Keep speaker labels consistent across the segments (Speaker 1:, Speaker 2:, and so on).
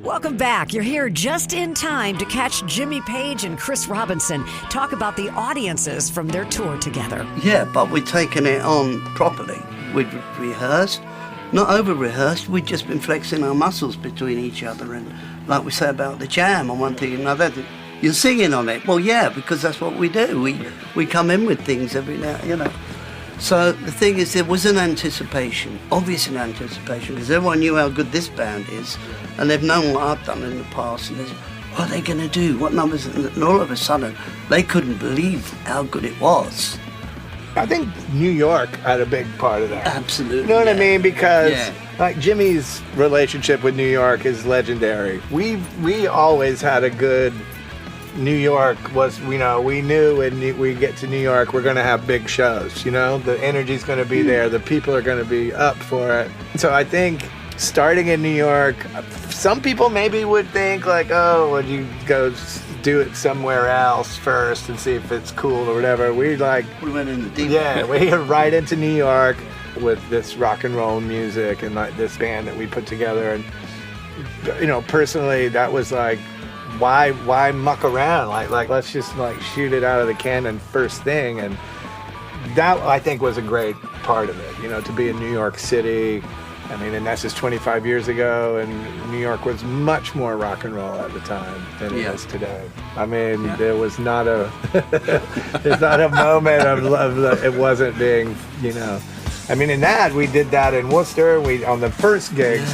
Speaker 1: Welcome back. You're here just in time to catch Jimmy Page and Chris Robinson talk about the audiences from their tour together.
Speaker 2: Yeah, but we'd taken it on properly. We'd rehearsed, not over-rehearsed. We'd just been flexing our muscles between each other. And like we say about the jam and one thing and another, you're singing on it. Well, yeah, because that's what we do. We come in with things every now, you know. So the thing is, there was an anticipation, obvious an anticipation, because everyone knew how good this band is, and they've known what I've done in the past, and what are they going to do? What numbers? And all of a sudden, they couldn't believe how good it was.
Speaker 3: I think New York had a big part of that.
Speaker 2: Absolutely.
Speaker 3: You know what I mean? Because like Jimmy's relationship with New York is legendary. We always had a good... New York was, you know, we knew when we get to New York, we're going to have big shows, you know? The energy's going to be there. The people are going to be up for it. So I think starting in New York, some people maybe would think like, oh, would you go do it somewhere else first and see if it's cool or whatever. We
Speaker 2: went in the deep.
Speaker 3: Yeah, we went right into New York with this rock and roll music and like this band that we put together. And, you know, personally, that was like, why muck around? Like let's just like shoot it out of the cannon first thing. And that I think was a great part of it, you know, to be in New York City. I mean, and that's just 25 years ago, and New York was much more rock and roll at the time than it is today. I mean, there was not a there's not a moment of it wasn't being, you know. I mean, in that we did that in Worcester. We on the first gigs,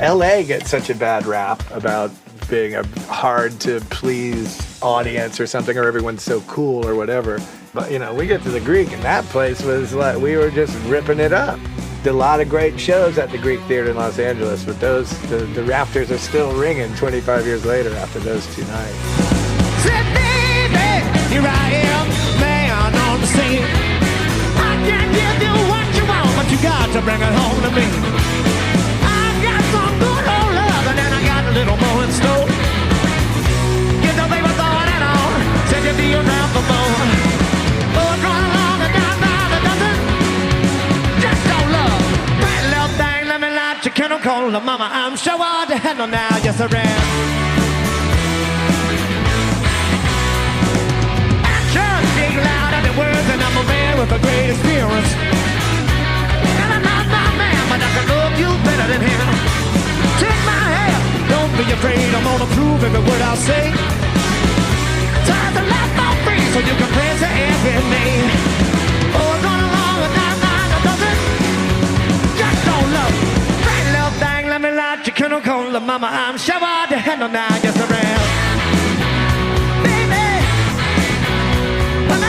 Speaker 3: LA gets such a bad rap about being a hard to please audience or something, or everyone's so cool or whatever. But you know, we get to the Greek and that place was like, we were just ripping it up. Did a lot of great shows at the Greek Theater in Los Angeles, but the rafters are still ringing 25 years later after those two nights.
Speaker 4: Said, baby, here I am, man on the scene. I can't give you what you want, but you got to bring it home to me. I've got some good old love, and then I got a little more in store. Get the baby thought and on, said you'd be around for more. Oh, run along and down by the dozen, just don't love. That little thing, let me light your candle cold, mama, I'm sure hard to handle now, yes I am. Actions speak louder than words, and I'm a man with a great experience. And I'm not my man, but I can love you better than him. Take my hand, don't be afraid, I'm gonna prove every word I'll say. Time to let my free so you can praise the air with me. Oh, gonna long and down a dozen, just don't love. That little thing, let me light your candle cold, mama, I'm sure hard to handle now, yes I am. Baby, when I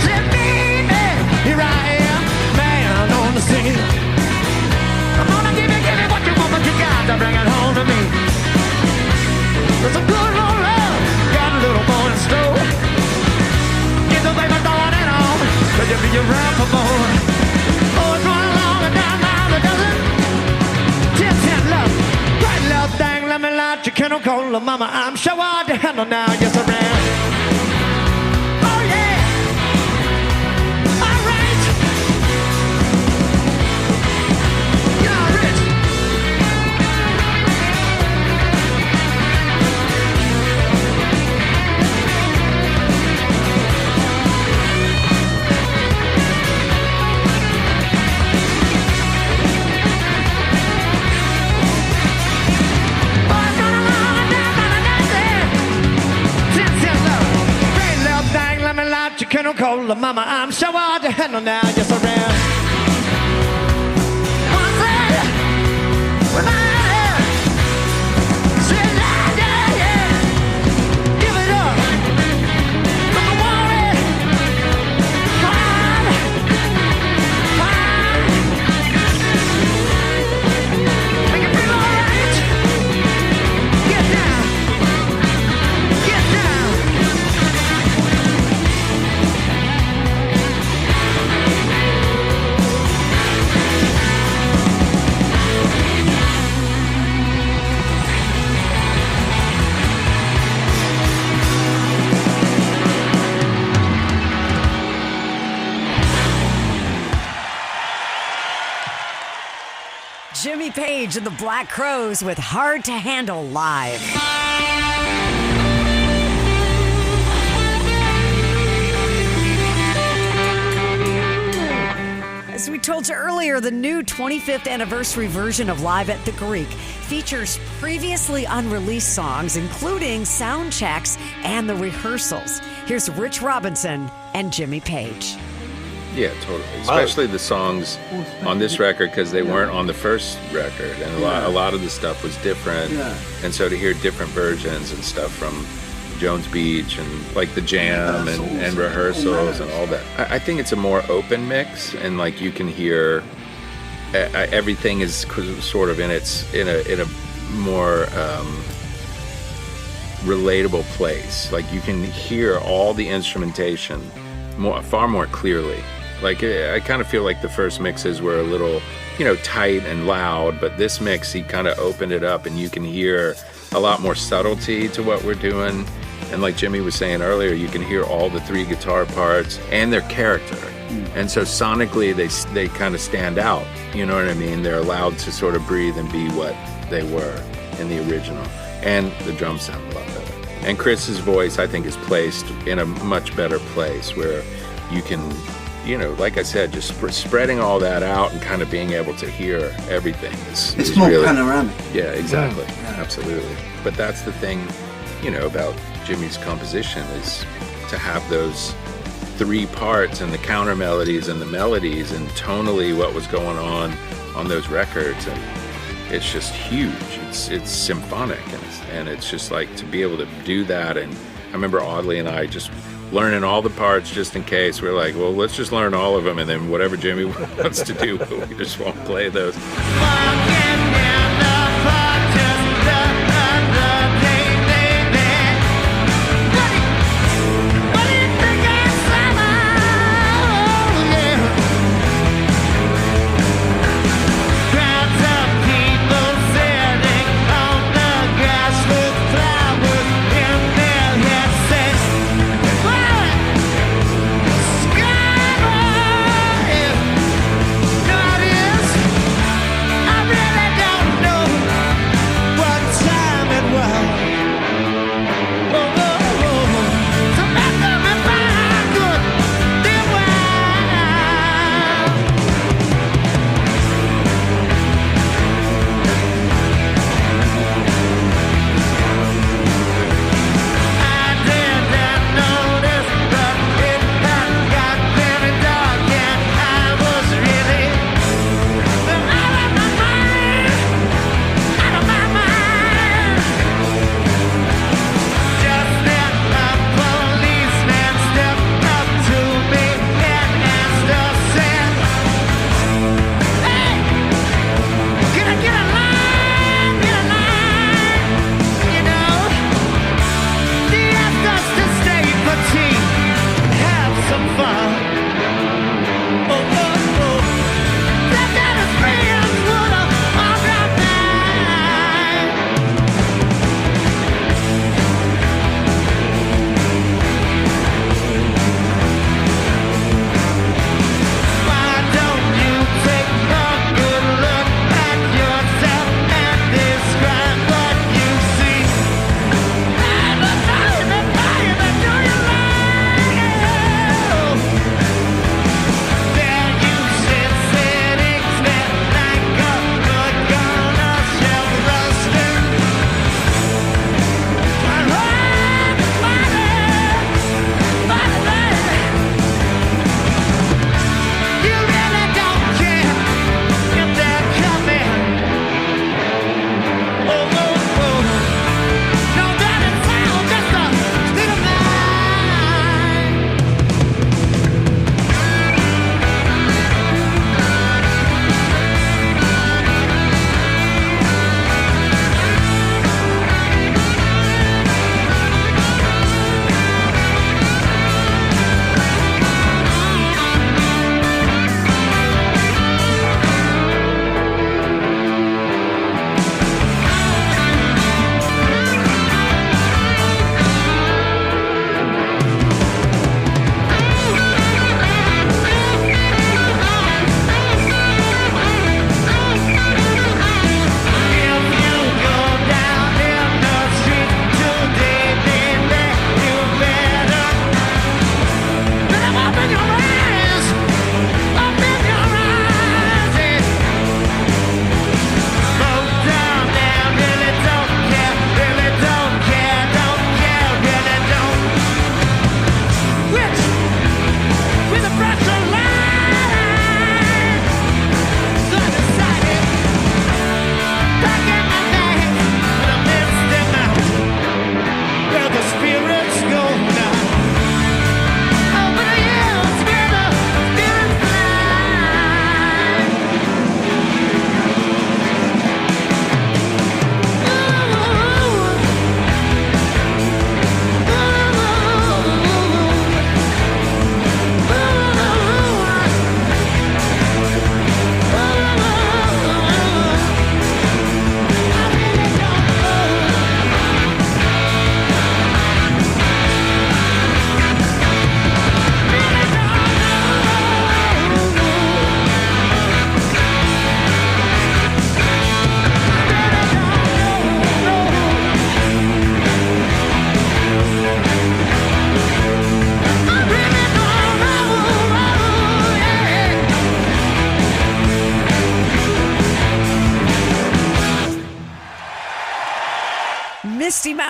Speaker 4: said, baby, here I am, man on the scene. I'm gonna give you what you want, but you got to bring it home to me. There's a good old love, got a little more in store. Get the baby going and on, cause you'll be around for more. Oh, it's running along and down by the dozen. 10 love, right love thing, let me light your candle cold, mama, I'm sure hard to handle now, yes I am. Oh yeah, alright. You're rich. Candle cold, mama, I'm sure hard to handle now, yes I am. One thing, when I said, yeah, give it up. Don't worry, fine. Make it feel alright. Get down, get down.
Speaker 1: Jimmy Page and the Black Crowes with Hard to Handle live. As we told you earlier, the new 25th anniversary version of Live at the Greek features previously unreleased songs, including sound checks and the rehearsals. Here's Rich Robinson and Jimmy Page.
Speaker 5: Yeah, totally. Especially the songs on this record, because they weren't on the first record, and a lot of the stuff was different. Yeah. And so to hear different versions and stuff from Jones Beach and like the jam and rehearsals and all that, I think it's a more open mix, and like you can hear everything is sort of in a more relatable place. Like you can hear all the instrumentation far more clearly. Like I kind of feel like the first mixes were a little, tight and loud, but this mix, he kind of opened it up and you can hear a lot more subtlety to what we're doing. And like Jimmy was saying earlier, you can hear all the three guitar parts and their character. And so sonically they kind of stand out, you know what I mean? They're allowed to sort of breathe and be what they were in the original. And the drums sound a lot better. And Chris's voice, I think, is placed in a much better place where you can, like I said, just spreading all that out and kind of being able to hear everything
Speaker 2: is more really panoramic.
Speaker 5: Yeah, exactly. Yeah. Absolutely. But that's the thing, about Jimmy's composition is to have those three parts and the counter melodies and the melodies and tonally what was going on those records. And it's just huge. It's symphonic, and it's just like to be able to do that. And I remember Audley and I just learning all the parts just in case. We're like, well, let's just learn all of them, and then whatever Jimmy wants to do, we just won't play those.
Speaker 4: I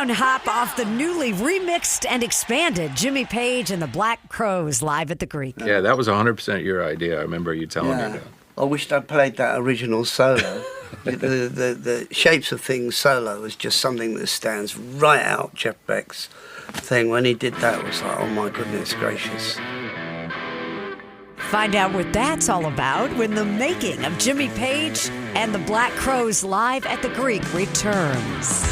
Speaker 1: Mountain Hop off the newly remixed and expanded Jimmy Page and the Black Crowes live at the Greek.
Speaker 5: Yeah, that was 100% your idea. I remember you telling me
Speaker 2: Yeah.
Speaker 5: that.
Speaker 2: I wished I'd played that original solo. the Shapes of Things solo was just something that stands right out. Jeff Beck's thing when he did that was like, oh my goodness gracious.
Speaker 1: Find out what that's all about when the making of Jimmy Page and the Black Crowes live at the Greek returns.